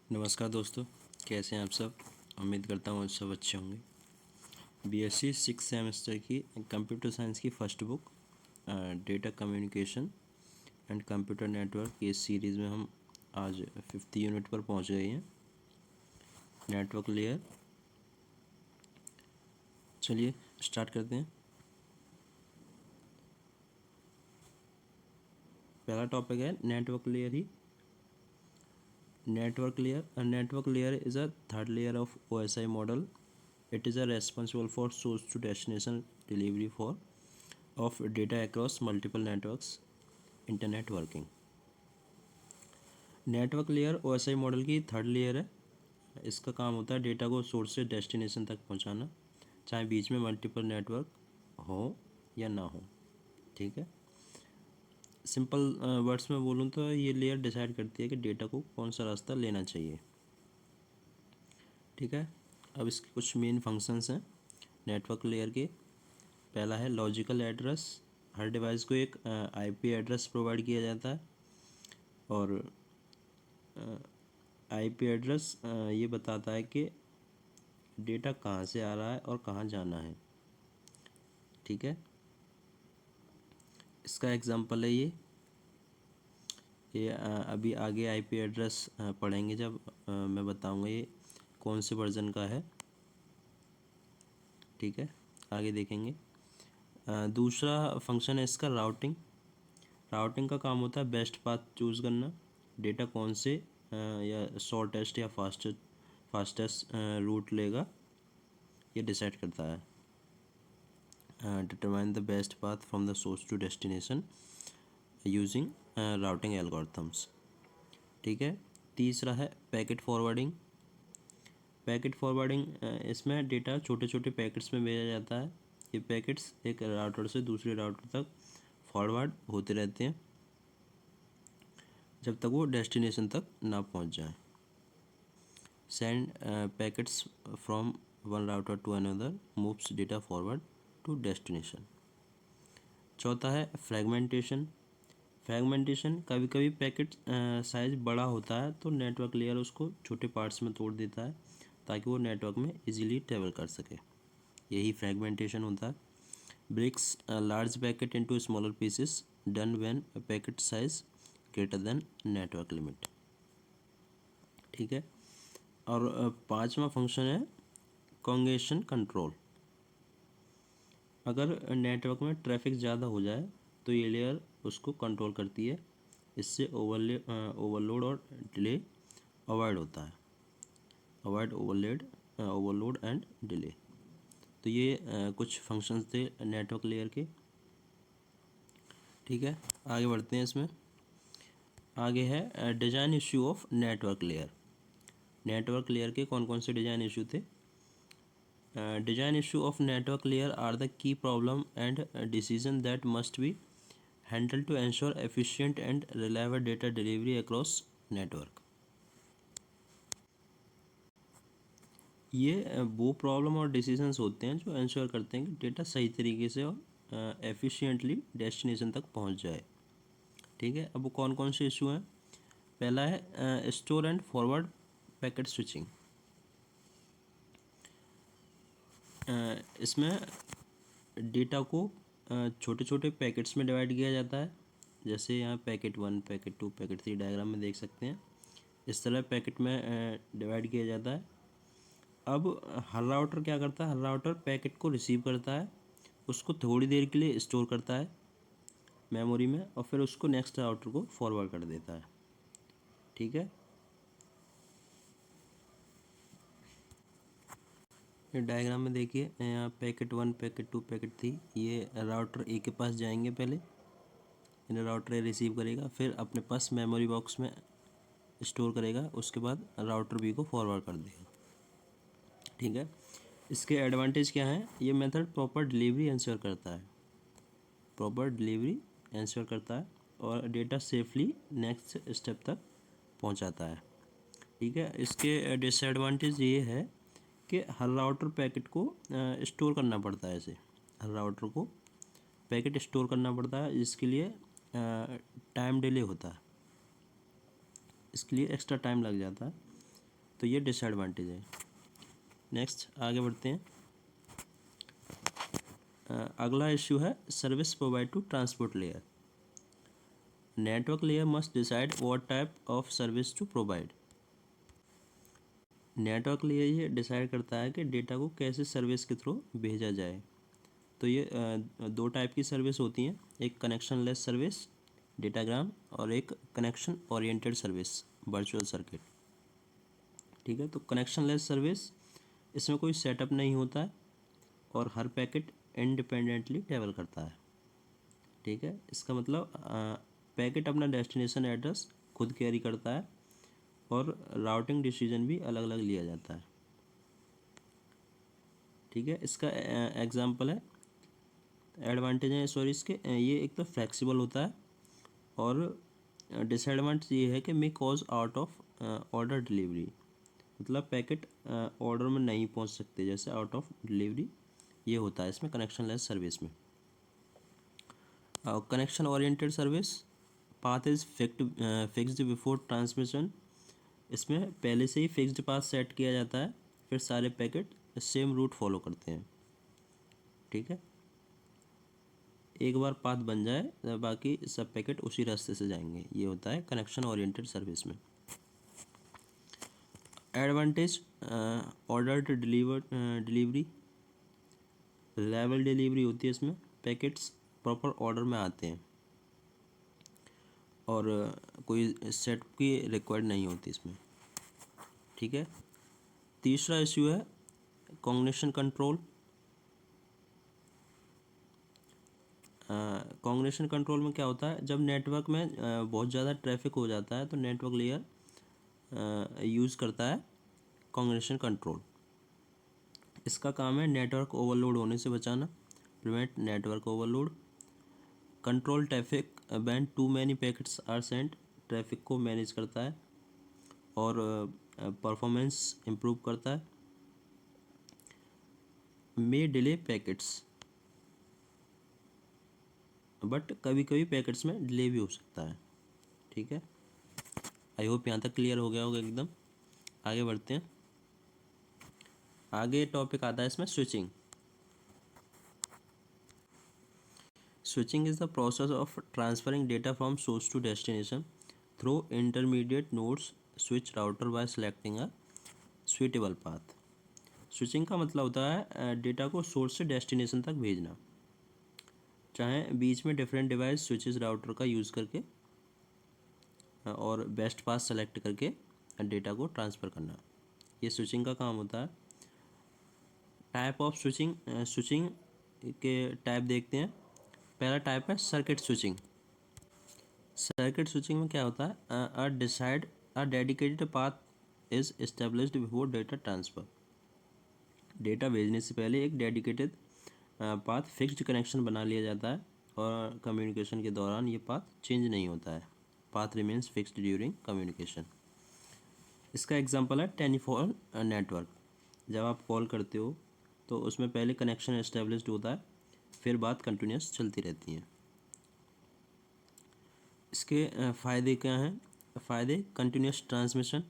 नमस्कार दोस्तों, कैसे हैं आप सब। उम्मीद करता हूँ सब अच्छे होंगे। बीएससी 6 सेमेस्टर की कंप्यूटर साइंस की first book data communication and computer network की इस सीरीज़ में हम आज 5th यूनिट पर पहुँच गए हैं, नेटवर्क लेयर। चलिए स्टार्ट करते हैं। पहला टॉपिक है network layer he. Network layer. A network layer is a third layer of OSI model. It is responsible for source to destination delivery of data across multiple networks. Internet working. Network layer OSI model की third layer है। इसका काम होता है data को source से destination तक पहुंचाना, चाहे बीच में मल्टीपल नेटवर्क हो या ना हो। ठीक है, सिंपल वर्ड्स में बोलूँ तो ये लेयर डिसाइड करती है कि डेटा को कौन सा रास्ता लेना चाहिए। ठीक है, अब इसके कुछ मेन फंक्शंस हैं नेटवर्क लेयर के। पहला है लॉजिकल एड्रेस। हर डिवाइस को एक आईपी एड्रेस प्रोवाइड किया जाता है, और आईपी एड्रेस ये बताता है कि डेटा कहाँ से आ रहा है और कहाँ जाना है। ठीक है, इसका एग्जांपल है ये अभी आगे आईपी एड्रेस पढ़ेंगे जब मैं बताऊंगा ये कौन से वर्जन का है। ठीक है, आगे देखेंगे। दूसरा फंक्शन है इसका राउटिंग। राउटिंग का काम होता है बेस्ट पाथ चूज़ करना। डेटा कौन से या शॉर्टेस्ट या फास्टेस्ट रूट लेगा, ये डिसाइड करता है। Determine the best path from the source to destination using routing algorithms. ठीक है, तीसरा है पैकेट फॉरवर्डिंग। पैकेट फॉरवर्डिंग इसमें डेटा छोटे छोटे पैकेट्स में भेजा जाता है। ये पैकेट्स एक राउटर से दूसरे राउटर तक फॉरवर्ड होते रहते हैं जब तक वो डेस्टिनेशन तक ना पहुंच जाए। Send packets from one router to another moves data forward to destination. चौथा है फ्रेगमेंटेशन। फ्रेगमेंटेशन कभी कभी पैकेट साइज़ बड़ा होता है तो नेटवर्क लेयर उसको छोटे पार्ट्स में तोड़ देता है ताकि वो नेटवर्क में इजीली ट्रेवल कर सके। यही फ्रेगमेंटेशन होता है। Breaks large packet into smaller pieces done when packet size greater than network limit. ठीक है, और पांचवा फंक्शन है कॉन्जेशन कंट्रोल। अगर नेटवर्क में ट्रैफिक ज़्यादा हो जाए तो ये लेयर उसको कंट्रोल करती है। इससे ओवरलोड और डिले अवॉइड होता है। Avoid overload and delay. तो ये कुछ फंक्शंस थे नेटवर्क लेयर के। ठीक है, आगे बढ़ते हैं। इसमें आगे है design issue of network layer. Network layer के कौन कौन से डिज़ाइन इशू थे। Design issue of network layer are the key problem and decision that must be handle to ensure efficient and reliable data delivery across network. ये वो problem और decisions होते हैं जो एंश्योर करते हैं कि डेटा सही तरीके से और एफिशिएंटली डेस्टिनेशन तक पहुंच जाए। ठीक है, अब वो कौन कौन से इशू हैं। पहला है store and forward packet switching. इसमें डेटा को छोटे छोटे पैकेट्स में डिवाइड किया जाता है। जैसे यहाँ पैकेट 1, पैकेट 2, पैकेट 3 डायग्राम में देख सकते हैं। इस तरह पैकेट में डिवाइड किया जाता है। अब हर राउटर क्या करता है, हर राउटर पैकेट को रिसीव करता है, उसको थोड़ी देर के लिए स्टोर करता है मेमोरी में, और फिर उसको नेक्स्ट राउटर को फॉरवर्ड कर देता है। ठीक है, ये डायग्राम में देखिए यहाँ पैकेट 1, पैकेट 2, पैकेट 3 ये राउटर ए के पास जाएंगे। पहले इन्हें राउटर ए रिसीव करेगा, फिर अपने पास मेमोरी बॉक्स में स्टोर करेगा, उसके बाद राउटर बी को फॉरवर्ड कर देगा। ठीक है, इसके एडवांटेज क्या हैं। ये मेथड प्रॉपर डिलीवरी इंश्योर करता है, प्रॉपर डिलीवरी इंश्योर करता है और डेटा सेफली नेक्स्ट स्टेप तक पहुंचाता है। ठीक है, इसके डिसएडवांटेज ये है कि हर राउटर पैकेट को स्टोर करना पड़ता है। ऐसे हर राउटर को पैकेट स्टोर करना पड़ता है, जिसके लिए टाइम डिले होता है, इसके लिए एक्स्ट्रा टाइम लग जाता है। तो ये डिसएडवांटेज है। नेक्स्ट आगे बढ़ते हैं। अगला इश्यू है service provide to transport layer. Network layer must decide what type of service to provide. Network layer ये डिसाइड करता है कि डेटा को कैसे सर्विस के थ्रू भेजा जाए। तो ये दो टाइप की सर्विस होती हैं, एक कनेक्शन लेस सर्विस डेटाग्राम और एक connection oriented service virtual circuit. ठीक है, तो कनेक्शन लेस सर्विस, इसमें कोई सेटअप नहीं होता है और हर पैकेट इंडिपेंडेंटली ट्रैवल करता है। ठीक है, इसका मतलब पैकेट अपना डेस्टिनेशन एड्रेस खुद कैरी करता है और राउटिंग डिसीजन भी अलग अलग लिया जाता है। ठीक है, इसका एग्जांपल है, एडवांटेज है सॉरी इसके, ये एक तो फ्लेक्सिबल होता है और डिसएडवांटेज ये है कि may cause out of order delivery, मतलब पैकेट ऑर्डर में नहीं पहुंच सकते, जैसे आउट ऑफ डिलीवरी ये होता है इसमें कनेक्शन लेस सर्विस में। Connection oriented service, path is fixed before transmission, इसमें पहले से ही फिक्स्ड पाथ सेट किया जाता है, फिर सारे पैकेट सेम रूट फॉलो करते हैं। ठीक है, एक बार पाथ बन जाए तो बाकी सब पैकेट उसी रास्ते से जाएंगे, ये होता है कनेक्शन ओरिएंटेड सर्विस में। Advantage, order to delivery, reliable delivery होती है इसमें, पैकेट्स प्रॉपर ऑर्डर में आते हैं और कोई सेट की रिक्वायर्ड नहीं होती इसमें। ठीक है, तीसरा इश्यू है कॉन्जेशन कंट्रोल। कॉन्जेशन कंट्रोल में क्या होता है, जब नेटवर्क में बहुत ज़्यादा ट्रैफिक हो जाता है तो नेटवर्क लेयर यूज़ करता है कॉन्जेशन कंट्रोल। इसका काम है नेटवर्क ओवरलोड होने से बचाना, prevent network overload, control traffic when too many packets are sent, traffic को मैनेज करता है और परफॉर्मेंस इम्प्रूव करता है। मे डिले पैकेट्स, बट कभी कभी पैकेट्स में डिले भी हो सकता है। ठीक है, आई होप यहाँ तक क्लियर हो गया होगा एकदम। आगे बढ़ते हैं। आगे टॉपिक आता है इसमें switching. Switching is the process of transferring data from source to destination through intermediate nodes switch router by selecting a suitable path. Switching का मतलब होता है डेटा को सोर्स से डेस्टिनेशन तक भेजना, चाहे बीच में डिफरेंट डिवाइस स्विचेस राउटर का यूज़ करके और बेस्ट पाथ सेलेक्ट करके डेटा को ट्रांसफ़र करना, ये स्विचिंग का काम होता है। टाइप ऑफ स्विचिंग, स्विचिंग के टाइप देखते हैं। पहला टाइप है सर्किट स्विचिंग। सर्किट स्विचिंग में क्या होता है, a dedicated path is established before data transfer. Data भेजने से पहले एक डेडिकेटेड पाथ फिक्स्ड कनेक्शन बना लिया जाता है और कम्युनिकेशन के दौरान ये पाथ चेंज नहीं होता है, path remains fixed during communication. इसका एग्जांपल है टेलीफोन नेटवर्क। जब आप कॉल करते हो तो उसमें पहले कनेक्शन एस्टेब्लिश्ड होता है, फिर बात कंटिन्यूस चलती रहती है। इसके फ़ायदे क्या हैं? फ़ायदे, कंटिन्यूस ट्रांसमिशन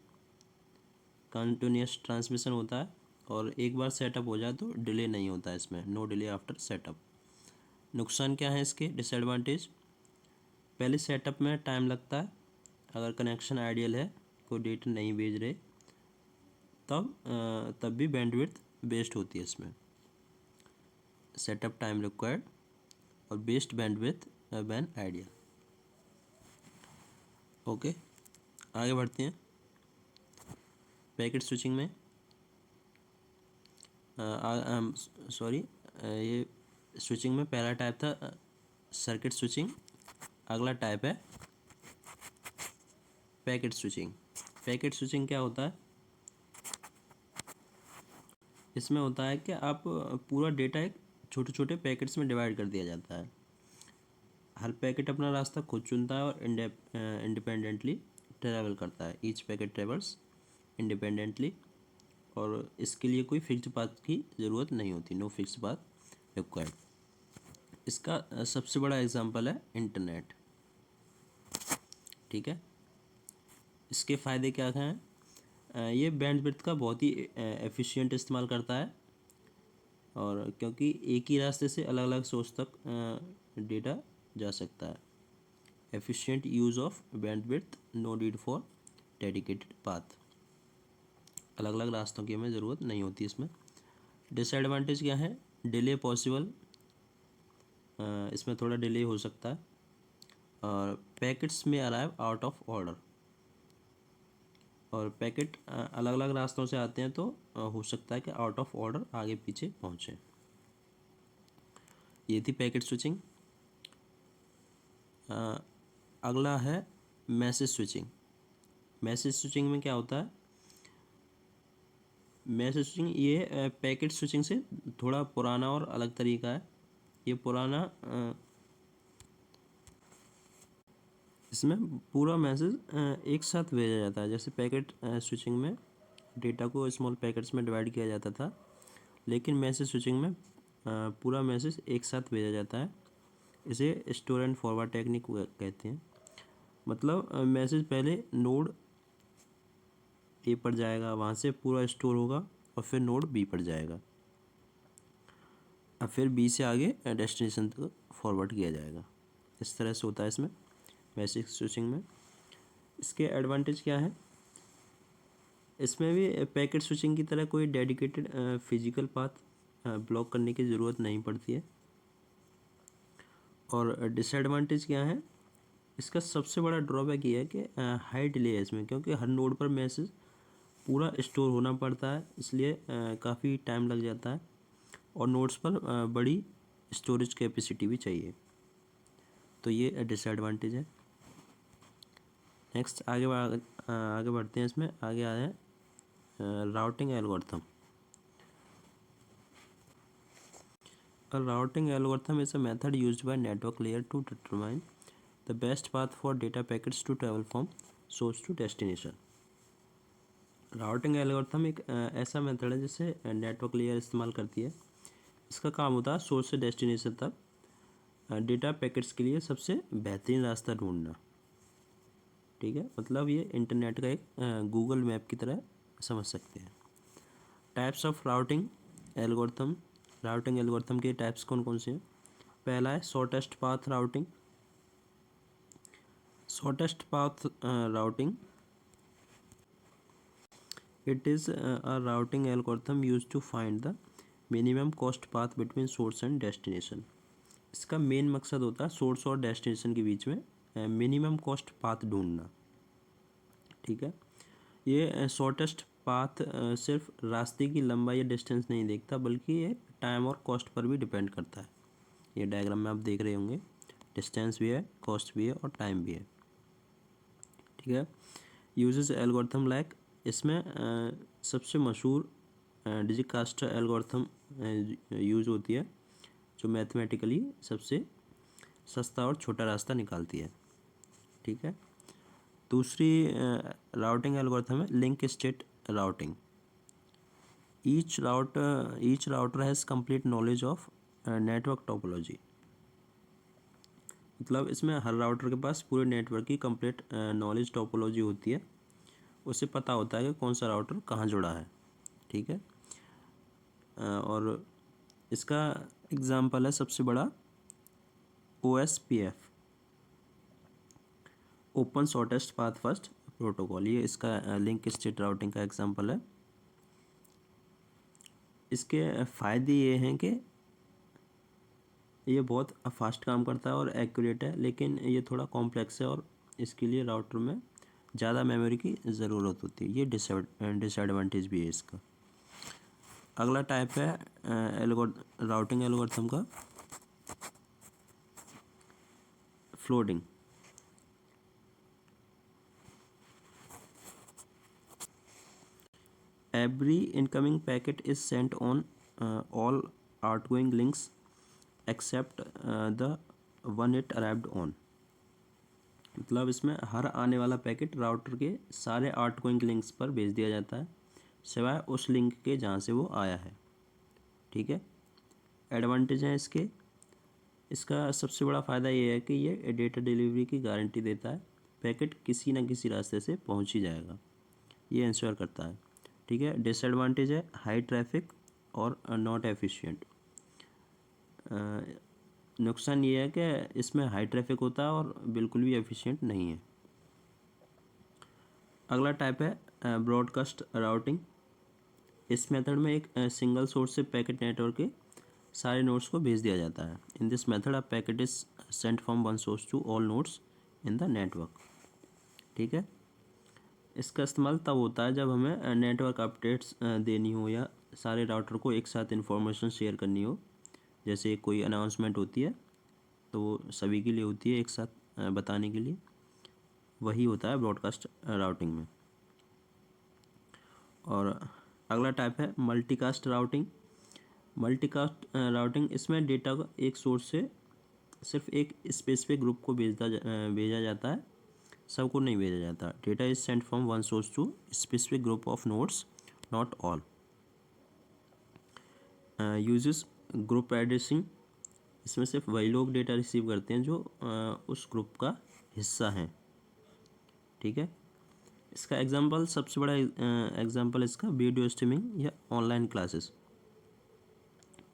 होता है और एक बार सेटअप हो जाए तो डिले नहीं होता है इसमें, नो डिले आफ्टर सेटअप। नुकसान क्या है इसके, डिसएडवांटेज, पहले सेटअप में टाइम लगता है, अगर कनेक्शन आइडियल है, कोई डेटा नहीं भेज रहे तब भी बैंडविड्थ वेस्ट होती है इसमें, सेटअप टाइम रिक्वायर्ड और best bandwidth when ideal. Okay, आगे बढ़ते हैं। पैकेट स्विचिंग में ये स्विचिंग में पहला टाइप था सर्किट स्विचिंग, अगला टाइप है पैकेट स्विचिंग। पैकेट स्विचिंग क्या होता है, इसमें होता है कि आप पूरा डेटा एक छोटे छोटे पैकेट्स में डिवाइड कर दिया जाता है, हर पैकेट अपना रास्ता खुद चुनता है और इंडिपेंडेंटली ट्रैवल करता है, ईच पैकेट ट्रेवल्स इंडिपेंडेंटली, और इसके लिए कोई फिक्स्ड पाथ की ज़रूरत नहीं होती, नो फिक्स्ड पाथ रिक्वायर्ड। इसका सबसे बड़ा एग्जांपल है इंटरनेट। ठीक है, इसके फ़ायदे क्या हैं, ये बैंडविड्थ का बहुत ही एफिशिएंट इस्तेमाल करता है, और क्योंकि एक ही रास्ते से अलग अलग सोर्स तक डेटा जा सकता है। Efficient use of bandwidth, no need for dedicated path. अलग अलग रास्तों की हमें ज़रूरत नहीं होती इसमें। डिसएडवांटेज क्या है? डिले पॉसिबल, इसमें थोड़ा डिले हो सकता है, और पैकेट्स में अराइव आउट ऑफ ऑर्डर, और पैकेट अलग अलग रास्तों से आते हैं तो हो सकता है कि आउट ऑफ ऑर्डर आगे पीछे पहुँचे। ये थी पैकेट स्विचिंग। अगला है मैसेज स्विचिंग। मैसेज स्विचिंग में क्या होता है? मैसेज स्विचिंग ये पैकेट स्विचिंग से थोड़ा पुराना और अलग तरीका है। ये पुराना इसमें पूरा मैसेज एक साथ भेजा जाता है। जैसे पैकेट स्विचिंग में डेटा को स्मॉल पैकेट्स में डिवाइड किया जाता था, लेकिन मैसेज स्विचिंग में पूरा मैसेज एक साथ भेजा जाता है। इसे स्टोर एंड फॉरवर्ड टेक्निक कहते हैं। मतलब मैसेज पहले नोड ए पर जाएगा, वहाँ से पूरा स्टोर होगा, और फिर नोड बी पर जाएगा, और फिर बी से आगे डेस्टिनेशन तक फॉरवर्ड किया जाएगा। इस तरह से होता है इसमें मैसेज स्विचिंग में। इसके एडवांटेज क्या है? इसमें भी पैकेट स्विचिंग की तरह कोई डेडिकेटेड फिजिकल पाथ ब्लॉक करने की ज़रूरत नहीं पड़ती है। और डिसएडवांटेज क्या है? इसका सबसे बड़ा ड्रॉबैक ये है कि हाई डिले है इसमें, क्योंकि हर नोड पर मैसेज पूरा स्टोर होना पड़ता है, इसलिए काफ़ी टाइम लग जाता है, और नोड्स पर बड़ी स्टोरेज कैपेसिटी भी चाहिए। तो ये डिसएडवांटेज है। नेक्स्ट आगे बढ़ते हैं। इसमें आगे आ जाए routing algorithm. A routing algorithm is a method used by network layer to determine the best path for data packets to travel from source to destination. Routing algorithm एक ऐसा मेथड है जिसे नेटवर्क लेयर इस्तेमाल करती है। इसका काम होता है सोर्स से डेस्टिनेशन तक डेटा पैकेट्स के लिए सबसे बेहतरीन रास्ता ढूंढना। ठीक है, मतलब ये इंटरनेट का एक गूगल मैप की तरह समझ सकते हैं। Types of routing algorithm. Routing algorithm के टाइप्स कौन कौन से हैं? पहला है shortest path routing. Shortest path routing, it is a routing algorithm used to find the minimum cost path between source and destination. इसका मेन मकसद होता है सोर्स और डेस्टिनेशन के बीच में मिनिमम कॉस्ट पाथ ढूंढना। ठीक है, ये शॉर्टेस्ट पाथ सिर्फ रास्ते की लंबाई या डिस्टेंस नहीं देखता, बल्कि ये टाइम और कॉस्ट पर भी डिपेंड करता है। ये डायग्राम में आप देख रहे होंगे, डिस्टेंस भी है, कॉस्ट भी है, और टाइम भी है। ठीक है, यूजेस एल्गोरिथम लाइक, इसमें सबसे मशहूर डिजिटकास्टर एल्गोरिथम यूज़ होती है, जो मैथमेटिकली सबसे सस्ता और छोटा रास्ता निकालती है। ठीक है, दूसरी राउटिंग एल्गोरिथम है link state routing. Each router has complete knowledge of network topology. मतलब इसमें हर राउटर के पास पूरे नेटवर्क की कंप्लीट नॉलेज टोपोलॉजी होती है। उसे पता होता है कि कौन सा राउटर कहाँ जुड़ा है। ठीक है, और इसका एग्जांपल है सबसे बड़ा OSPF, open shortest path first protocol. ये इसका लिंक स्टेट राउटिंग का एग्जांपल है। इसके फ़ायदे ये हैं कि ये बहुत फास्ट काम करता है और एक्यूरेट है, लेकिन ये थोड़ा कॉम्प्लेक्स है, और इसके लिए राउटर में ज़्यादा मेमोरी की ज़रूरत होती है। ये डिसएडवांटेज भी है इसका। अगला टाइप है राउटिंग एल्गोरिथम का floating. Every incoming packet is sent on all outgoing links except the one it arrived on. मतलब इसमें हर आने वाला पैकेट राउटर के सारे आउटगोइंग लिंक्स पर भेज दिया जाता है, सिवाय उस लिंक के जहाँ से वो आया है। ठीक है, एडवांटेज हैं इसके। इसका सबसे बड़ा फ़ायदा ये है कि ये डेटा डिलीवरी की गारंटी देता है। पैकेट किसी न किसी रास्ते से पहुँच ही जाएगा। ये इंश्योर करता है। ठीक है, डिसएडवांटेज है हाई ट्रैफिक और नॉट एफिशिएंट। नुकसान ये है कि इसमें हाई ट्रैफिक होता है और बिल्कुल भी एफिशिएंट नहीं है। अगला टाइप है ब्रॉडकास्ट राउटिंग। इस मेथड में एक सिंगल सोर्स से पैकेट नेटवर्क के सारे नोड्स को भेज दिया जाता है। In this method a packet is sent from one source to all nodes in the network. ठीक है, इसका इस्तेमाल तब होता है जब हमें नेटवर्क अपडेट्स देनी हो या सारे राउटर को एक साथ इन्फॉर्मेशन शेयर करनी हो। जैसे कोई अनाउंसमेंट होती है तो वो सभी के लिए होती है एक साथ बताने के लिए, वही होता है ब्रॉडकास्ट राउटिंग में। और अगला टाइप है मल्टीकास्ट राउटिंग। मल्टीकास्ट राउटिंग, इसमें डेटा को एक सोर्स से सिर्फ एक स्पेसिफिक ग्रुप को भेजा जाता है, सबको नहीं भेजा जाता। Data is sent from one source to specific group of nodes, not all. Uses group addressing. इसमें सिर्फ वही लोग डेटा रिसीव करते हैं जो उस ग्रुप का हिस्सा हैं। ठीक है, इसका एग्जांपल, सबसे बड़ा एग्जांपल इसका वीडियो स्ट्रीमिंग या ऑनलाइन क्लासेस।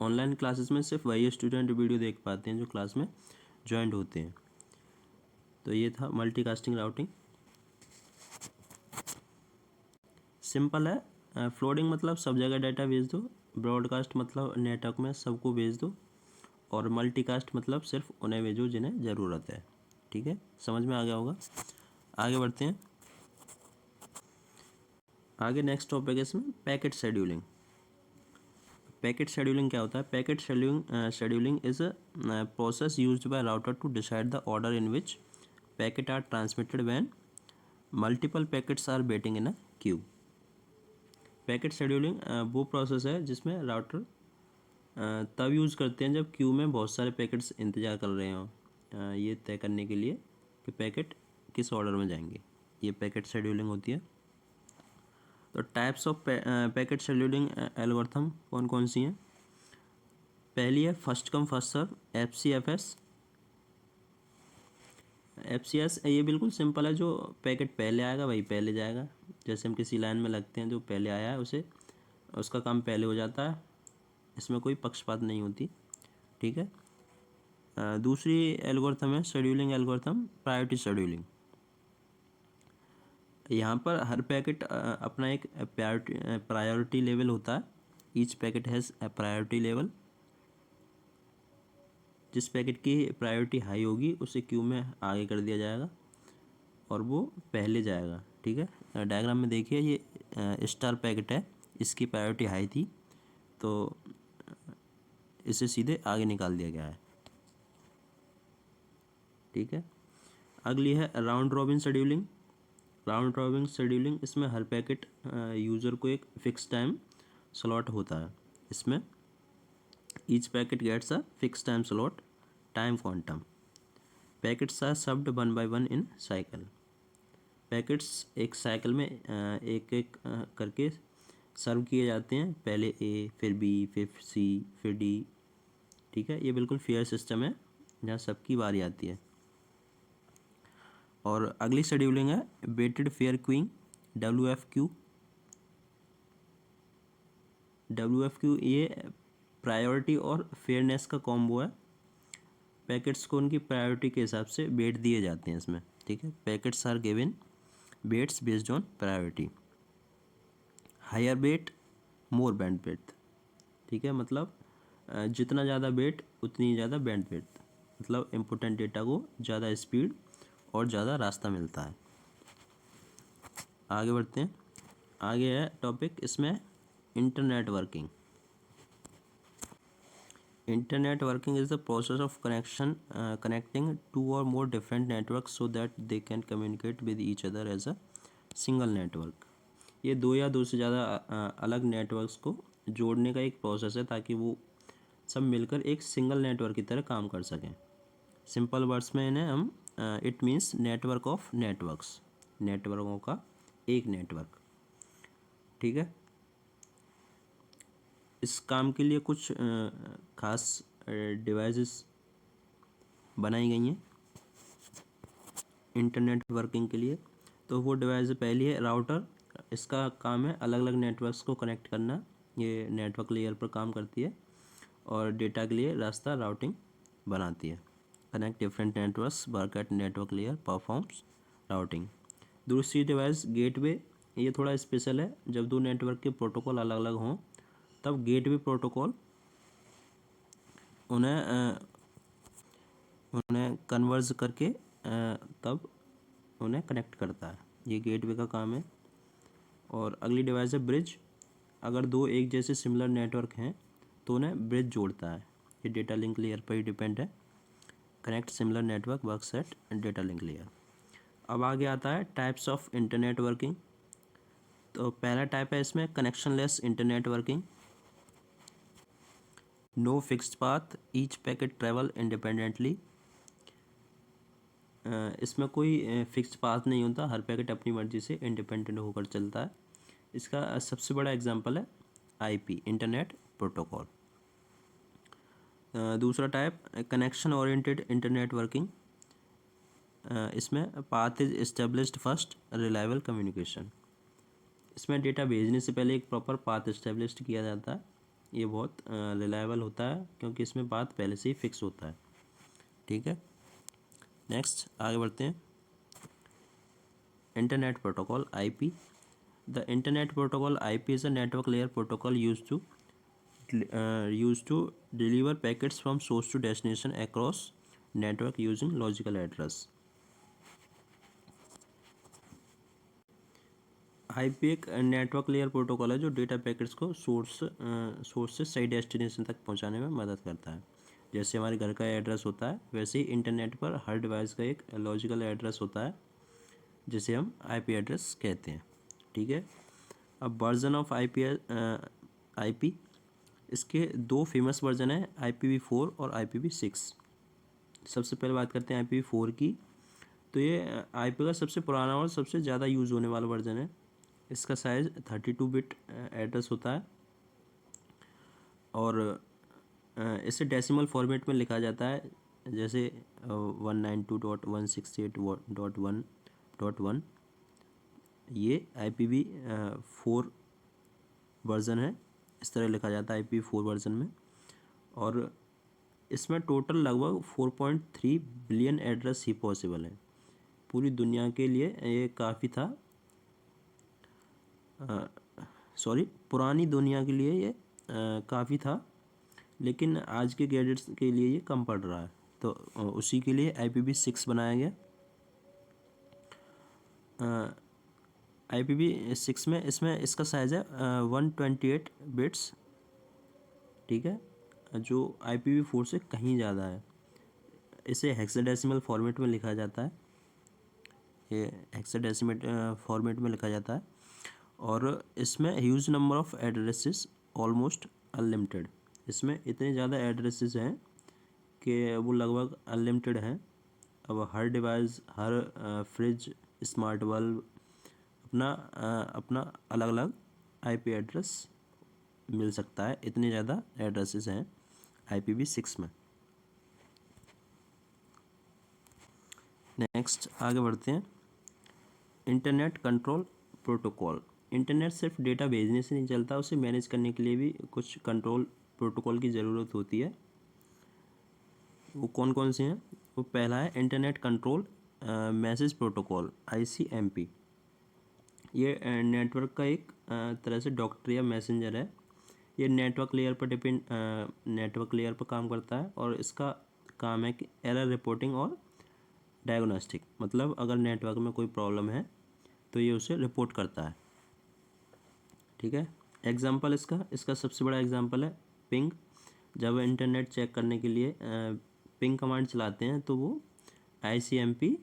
ऑनलाइन क्लासेस में सिर्फ वही स्टूडेंट वीडियो देख पाते हैं जो क्लास में ज्वाइंट होते हैं। तो ये था मल्टीकास्टिंग राउटिंग। सिंपल है। फ्लोटिंग मतलब सब जगह डाटा भेज दो, ब्रॉडकास्ट मतलब नेटवर्क में सबको भेज दो, और मल्टीकास्ट मतलब सिर्फ उन्हें भेजो जिन्हें ज़रूरत है। ठीक है, समझ में आ गया होगा। आगे बढ़ते हैं। आगे नेक्स्ट टॉपिक है इसमें पैकेट शेड्यूलिंग। पैकेट शेड्यूलिंग क्या होता है? Packet scheduling is a process used by router to decide the order in which packet are transmitted when multiple packets are waiting in a queue. Packet scheduling वो process है जिसमें router तब use करते हैं जब क्यू में बहुत सारे पैकेट्स इंतज़ार कर रहे हों, ये तय करने के लिए कि पैकेट किस ऑर्डर में जाएंगे। ये पैकेट शेड्यूलिंग होती है। तो types of packet scheduling algorithm कौन कौन सी हैं? पहली है first come first serve, FCFS। FCS ये बिल्कुल सिंपल है, जो पैकेट पहले आएगा वही पहले जाएगा। जैसे हम किसी लाइन में लगते हैं, जो पहले आया है उसे उसका काम पहले हो जाता है, इसमें कोई पक्षपात नहीं होती। ठीक है। दूसरी एल्गोरिथम है शेड्यूलिंग एल्गोरिथम, प्रायोरिटी शेड्यूलिंग। यहाँ पर हर पैकेट अपना एक प्रायोरिटी लेवल होता है। Each packet has a priority level. जिस पैकेट की प्रायोरिटी हाई होगी उसे क्यू में आगे कर दिया जाएगा और वो पहले जाएगा। ठीक है, डायग्राम में देखिए, ये स्टार पैकेट है, इसकी प्रायोरिटी हाई थी तो इसे सीधे आगे निकाल दिया गया है। ठीक है, अगली है round robin scheduling. Round robin scheduling, इसमें हर पैकेट यूज़र को एक फिक्स टाइम स्लॉट होता है। इसमें each packet gets a fix time slot, time quantum. Packets are served one by one in cycle. Packets एक साइकिल में एक एक करके सर्व किए जाते हैं, पहले A, फिर B, फिर C, फिर D। ठीक है, ये बिल्कुल फेयर सिस्टम है जहाँ सबकी बारी आती है। और अगली शेड्यूलिंग है weighted fair queuing, WFQ। WFQ ये प्रायोरिटी और फेयरनेस का कॉम्बो है। पैकेट्स को उनकी प्रायोरिटी के हिसाब से वेट दिए जाते हैं इसमें। ठीक है, packets are given weights based on priority. Higher weight more bandwidth. ठीक है, मतलब जितना ज़्यादा वेट उतनी ज़्यादा बैंडविड्थ, मतलब इम्पोर्टेंट डेटा को ज़्यादा स्पीड और ज़्यादा रास्ता मिलता है। आगे बढ़ते हैं। आगे है टॉपिक इसमें internetworking. Internetworking is the process of connecting two or more different network so that they can communicate with each other as a single network. ये दो या दो से ज़्यादा अलग नेटवर्क्स को जोड़ने का एक प्रोसेस है ताकि वो सब मिलकर एक सिंगल नेटवर्क की तरह काम कर सकें। सिंपल वर्ड्स में इन्हें हम it means network of networks, नेटवर्कों का एक नेटवर्क। ठीक है, इस काम के लिए कुछ खास डिवाइसेस बनाई गई हैं इंटरनेट वर्किंग के लिए। तो वो डिवाइस पहली है राउटर। इसका काम है अलग अलग नेटवर्क्स को कनेक्ट करना। ये नेटवर्क लेयर पर काम करती है और डेटा के लिए रास्ता राउटिंग बनाती है। Connect different networks, work at network layer, performs routing. दूसरी डिवाइस गेटवे, ये थोड़ा स्पेशल है। जब दो नेटवर्क के प्रोटोकॉल अलग अलग हों तब गेटवे प्रोटोकॉल उन्हें कन्वर्ज करके तब उन्हें कनेक्ट करता है। ये गेटवे का काम है। और अगली डिवाइस है ब्रिज। अगर दो एक जैसे सिमिलर नेटवर्क हैं तो उन्हें ब्रिज जोड़ता है। ये डेटा लिंक लेयर पर ही डिपेंड है। Connect similar network, works at data link layer. अब आगे आता है टाइप्स ऑफ इंटरनेट वर्किंग। तो पहला टाइप है इसमें connectionless internetworking. No fixed path, each packet travel independently. इसमें कोई फिक्स्ड पाथ नहीं होता, हर पैकेट अपनी मर्जी से इंडिपेंडेंट होकर चलता है। इसका सबसे बड़ा एग्जांपल है आईपी, इंटरनेट प्रोटोकॉल। दूसरा type connection oriented internetworking. इसमें path is established first, reliable communication. इसमें डेटा भेजने से पहले एक प्रॉपर पाथ एस्टेब्लिश्ड किया जाता है। ये बहुत रिलायबल होता है क्योंकि इसमें पाथ पहले से ही फिक्स होता है। ठीक है, नेक्स्ट आगे बढ़ते हैं। Internet protocol IP. The internet protocol IP is a network layer protocol used to deliver packets from source to destination across network using logical address. IP एक नेटवर्क लेयर प्रोटोकॉल है जो डेटा पैकेट्स को source से सही destination तक पहुंचाने में मदद करता है। जैसे हमारे घर का एड्रेस होता है वैसे ही इंटरनेट पर हर डिवाइस का एक लॉजिकल एड्रेस होता है जिसे हम आईपी एड्रेस कहते हैं। ठीक है, अब वर्जन ऑफ आईपी, इसके दो फेमस वर्जन हैं, IPv4 और IPv6। सबसे पहले बात करते हैं IPv4 की। तो ये आईपी का सबसे पुराना और सबसे ज़्यादा यूज़ होने वाला वर्जन है। इसका साइज़ 32 बिट एड्रेस होता है और इसे डेसिमल फॉर्मेट में लिखा जाता है, जैसे 192.168.1.1। ये IPv4 वर्ज़न है, इस तरह लिखा जाता है IPv4 वर्ज़न में। और इसमें टोटल लगभग 4.3 बिलियन एड्रेस ही पॉसिबल है। पूरी दुनिया के लिए ये काफ़ी था, पुरानी दुनिया के लिए ये काफ़ी था, लेकिन आज के गैजेट्स के लिए ये कम पड़ रहा है, तो उसी के लिए IPv6 बनाया गया। IPv6 में इसका साइज़ है 128 बिट्स। ठीक है, जो IPv4 से कहीं ज़्यादा है। इसे हेक्साडेसिमल फॉर्मेट में लिखा जाता है, ये हेक्साडेसिमल फॉर्मेट में लिखा जाता है। और इसमें huge number of addresses, almost unlimited. इसमें इतने ज़्यादा एड्रेसेस हैं कि वो लगभग अनलिमिटेड हैं। अब हर डिवाइस, हर फ्रिज, स्मार्ट बल्ब अपना अलग अलग आईपी एड्रेस मिल सकता है। इतने ज़्यादा एड्रेसेस हैं IPv6 में। नेक्स्ट आगे बढ़ते हैं। Internet control protocol. इंटरनेट सिर्फ डेटा भेजने से नहीं चलता, उसे मैनेज करने के लिए भी कुछ कंट्रोल प्रोटोकॉल की ज़रूरत होती है। वो कौन कौन से हैं? वो पहला है internet control message protocol, ICMP। ये नेटवर्क का एक तरह से डॉक्टर या मैसेंजर है। ये नेटवर्क लेयर पर काम करता है और इसका काम है कि एरर रिपोर्टिंग और डायग्नोस्टिक। मतलब अगर नेटवर्क में कोई प्रॉब्लम है तो ये उसे रिपोर्ट करता है। ठीक है, एग्जांपल इसका सबसे बड़ा एग्जांपल है पिंग। जब इंटरनेट चेक करने के लिए पिंग कमांड चलाते हैं तो वो ICMP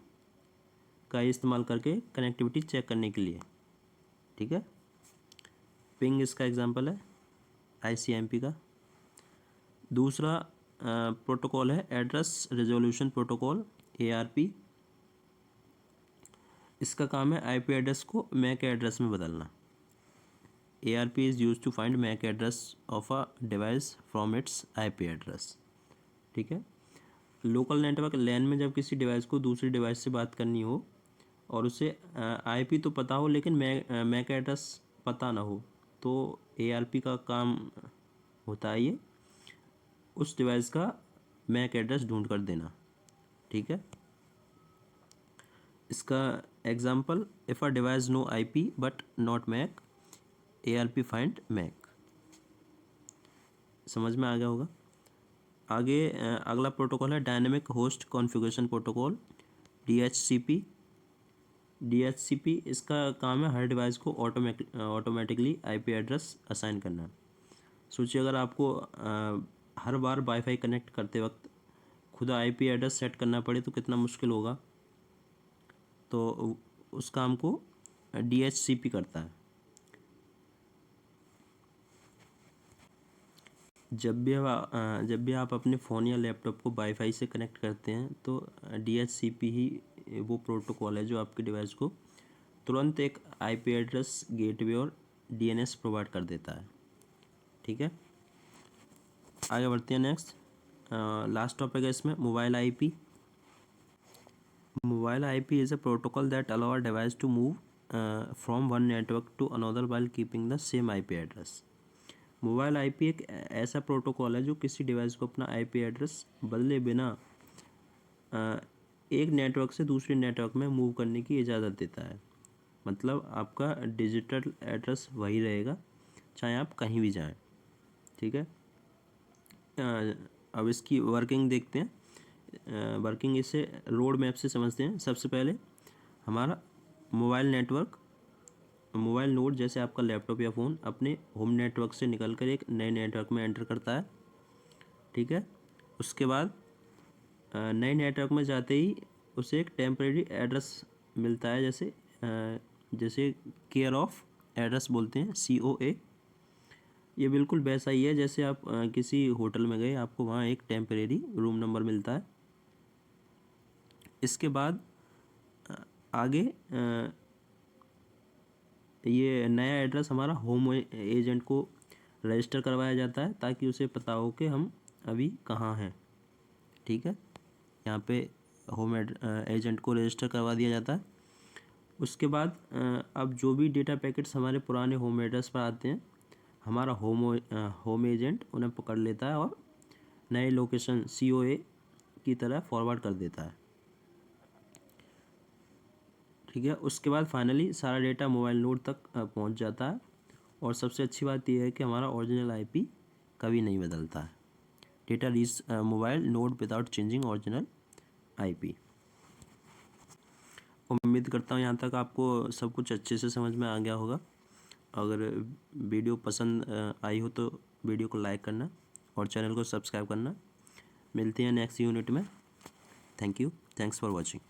का इस्तेमाल करके कनेक्टिविटी चेक करने के लिए। ठीक है, पिंग इसका एग्जांपल है ICMP का। दूसरा प्रोटोकॉल है एड्रेस रिजोल्यूशन प्रोटोकॉल, ARP। इसका काम है आईपी एड्रेस को मैक एड्रेस में बदलना। ARP is use to find MAC address of a device from its IP address. ठीक है, लोकल नेटवर्क LAN में जब किसी डिवाइस को दूसरी डिवाइस से बात करनी हो और उसे आईपी तो पता हो लेकिन मैक एड्रेस पता ना हो, तो एआरपी का काम होता है ये, उस डिवाइस का मैक एड्रेस ढूंढ कर देना। ठीक है, इसका example, if a device know IP but not MAC, ARP find MAC. समझ में आ गया होगा। आगे अगला प्रोटोकॉल है dynamic host configuration protocol, DHCP. DHCP इसका काम है हर डिवाइस को ऑटोमेटिकली आईपी एड्रेस असाइन करना। सोचिए अगर आपको हर बार वाईफाई कनेक्ट करते वक्त खुद आईपी एड्रेस सेट करना पड़े तो कितना मुश्किल होगा। तो उस काम को डीएचसीपी करता है। जब भी आप अपने फ़ोन या लैपटॉप को वाईफाई से कनेक्ट करते हैं तो डीएचसीपी ही वो प्रोटोकॉल है जो आपके डिवाइस को तुरंत एक आईपी एड्रेस, गेटवे और डीएनएस प्रोवाइड कर देता है। ठीक है, आगे बढ़ते हैं। नेक्स्ट लास्ट टॉपिक है इसमें mobile IP. Mobile IP is a protocol that allow a device to move from one network to another while keeping the same IP address. Mobile IP एक ऐसा प्रोटोकॉल है जो किसी डिवाइस को अपना IP address बदले बिना एक नेटवर्क से दूसरे नेटवर्क में मूव करने की इजाज़त देता है। मतलब आपका डिजिटल एड्रेस वही रहेगा चाहे आप कहीं भी जाएं। ठीक है, अब इसकी वर्किंग देखते हैं। वर्किंग इसे रोड मैप से समझते हैं। सबसे पहले हमारा मोबाइल नेटवर्क, मोबाइल नोड जैसे आपका लैपटॉप या फ़ोन अपने होम नेटवर्क से निकलकर एक नए नेटवर्क में एंटर करता है। ठीक है, उसके बाद नए नेटवर्क में जाते ही उसे एक टेम्परेरी एड्रेस मिलता है, जैसे केयर ऑफ एड्रेस बोलते हैं, COA। ये बिल्कुल वैसा ही है जैसे आप किसी होटल में गए, आपको वहाँ एक टेम्परेरी रूम नंबर मिलता है। इसके बाद आगे ये नया एड्रेस हमारा होम एजेंट को रजिस्टर करवाया जाता है ताकि उसे पता हो कि हम अभी कहाँ हैं। ठीक है, यहाँ पे होम एजेंट को रजिस्टर करवा दिया जाता है। उसके बाद अब जो भी डेटा पैकेट्स हमारे पुराने होम एड्रेस पर आते हैं, हमारा होम एजेंट उन्हें पकड़ लेता है और नए लोकेशन COA की तरह फॉरवर्ड कर देता है। ठीक है, उसके बाद फाइनली सारा डेटा मोबाइल नोड तक पहुंच जाता है। और सबसे अच्छी बात यह है कि हमारा ओरिजिनल आईपी कभी नहीं बदलता है। Data reach mobile node without changing original IP. उम्मीद करता हूँ यहाँ तक आपको सब कुछ अच्छे से समझ में आ गया होगा। अगर वीडियो पसंद आई हो तो वीडियो को लाइक करना और चैनल को सब्सक्राइब करना। मिलते हैं नेक्स्ट यूनिट में। Thank you, thanks for watching.